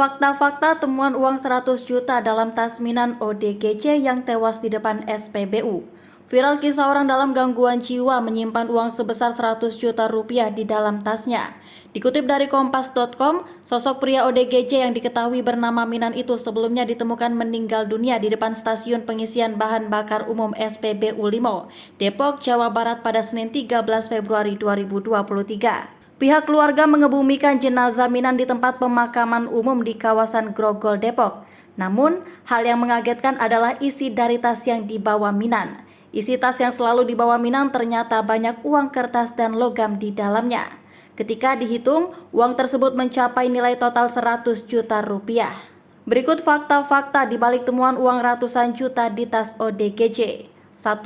Fakta-fakta temuan uang 100 juta dalam tas Minan ODGJ yang tewas di depan SPBU. Viral kisah orang dalam gangguan jiwa menyimpan uang sebesar 100 juta rupiah di dalam tasnya. Dikutip dari kompas.com, sosok pria ODGJ yang diketahui bernama Minan itu sebelumnya ditemukan meninggal dunia di depan stasiun pengisian bahan bakar umum SPBU Limo, Depok, Jawa Barat pada Senin 13 Februari 2023. Pihak keluarga mengebumikan jenazah Minan di tempat pemakaman umum di kawasan Grogol, Depok. Namun, hal yang mengagetkan adalah isi dari tas yang dibawa Minan. Isi tas yang selalu dibawa Minan ternyata banyak uang kertas dan logam di dalamnya. Ketika dihitung, uang tersebut mencapai nilai total 100 juta rupiah. Berikut fakta-fakta di balik temuan uang ratusan juta di tas ODGJ. 1.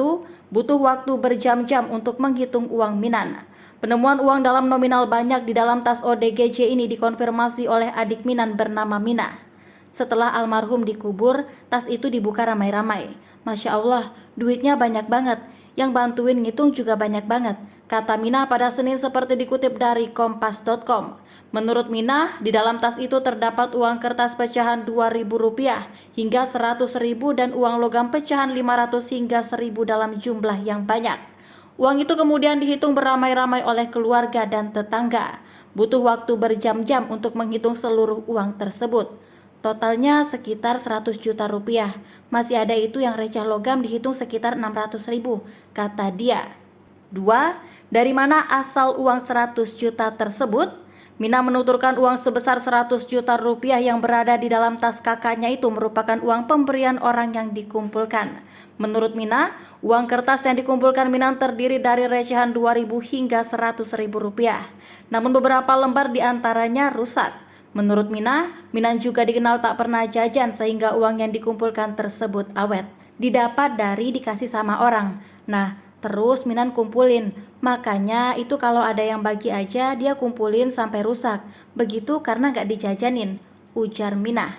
Butuh waktu berjam-jam untuk menghitung uang Minan. Penemuan uang dalam nominal banyak di dalam tas ODGJ ini dikonfirmasi oleh adik Minan bernama Mina. Setelah almarhum dikubur, tas itu dibuka ramai-ramai. Masya Allah, duitnya banyak banget. Yang bantuin ngitung juga banyak banget, kata Mina pada Senin seperti dikutip dari kompas.com. Menurut Mina, di dalam tas itu terdapat uang kertas pecahan Rp2.000 hingga Rp100.000 dan uang logam pecahan Rp500 hingga Rp1.000 dalam jumlah yang banyak. Uang itu kemudian dihitung beramai-ramai oleh keluarga dan tetangga. Butuh waktu berjam-jam untuk menghitung seluruh uang tersebut. Totalnya sekitar 100 juta rupiah. Masih ada itu yang receh logam dihitung sekitar 600.000, kata dia. 2. Dari mana asal uang 100 juta tersebut? Mina menuturkan uang sebesar 100 juta rupiah yang berada di dalam tas kakaknya itu merupakan uang pemberian orang yang dikumpulkan. Menurut Mina, uang kertas yang dikumpulkan Minan terdiri dari recehan 2.000 hingga 100.000 rupiah. Namun beberapa lembar diantaranya rusak. Menurut Mina, Minan juga dikenal tak pernah jajan sehingga uang yang dikumpulkan tersebut awet. Didapat dari dikasih sama orang. Nah, terus Minan kumpulin. Makanya itu kalau ada yang bagi aja dia kumpulin sampai rusak. Begitu karena gak dijajanin, ujar Mina.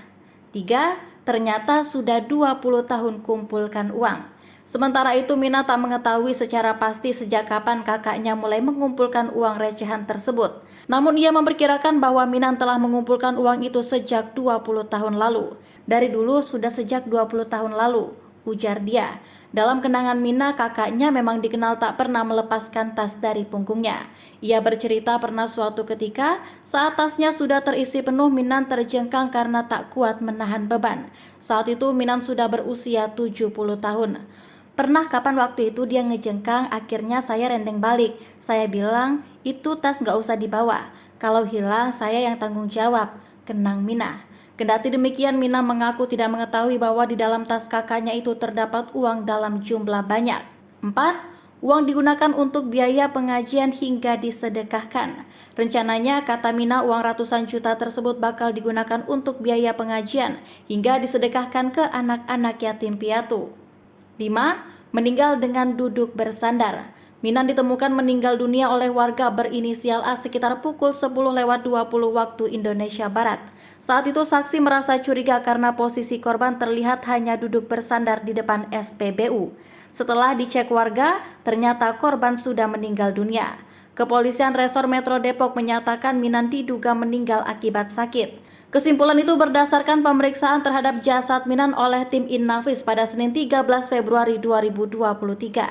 3. Ternyata sudah 20 tahun kumpulkan uang. Sementara itu Mina tak mengetahui secara pasti sejak kapan kakaknya mulai mengumpulkan uang recehan tersebut. Namun ia memperkirakan bahwa Minan telah mengumpulkan uang itu sejak 20 tahun lalu. Dari dulu sudah sejak 20 tahun lalu, ujar dia. Dalam kenangan Mina, kakaknya memang dikenal tak pernah melepaskan tas dari punggungnya. Ia bercerita pernah suatu ketika saat tasnya sudah terisi penuh, Minan terjengkang karena tak kuat menahan beban. Saat itu Minan sudah berusia 70 tahun. Pernah kapan waktu itu dia ngejengkang, akhirnya saya rendeng balik. Saya bilang, itu tas gak usah dibawa. Kalau hilang saya yang tanggung jawab, kenang Mina. Kendati demikian, Mina mengaku tidak mengetahui bahwa di dalam tas kakaknya itu terdapat uang dalam jumlah banyak. 4. Uang digunakan untuk biaya pengajian hingga disedekahkan. Rencananya, kata Mina, uang ratusan juta tersebut bakal digunakan untuk biaya pengajian hingga disedekahkan ke anak-anak yatim piatu. 5. Meninggal dengan duduk bersandar. Minan ditemukan meninggal dunia oleh warga berinisial A sekitar pukul 10:20 waktu Indonesia Barat. Saat itu saksi merasa curiga karena posisi korban terlihat hanya duduk bersandar di depan SPBU. Setelah dicek warga, ternyata korban sudah meninggal dunia. Kepolisian Resor Metro Depok menyatakan Minan diduga meninggal akibat sakit. Kesimpulan itu berdasarkan pemeriksaan terhadap jasad Minan oleh tim Innafis pada Senin 13 Februari 2023.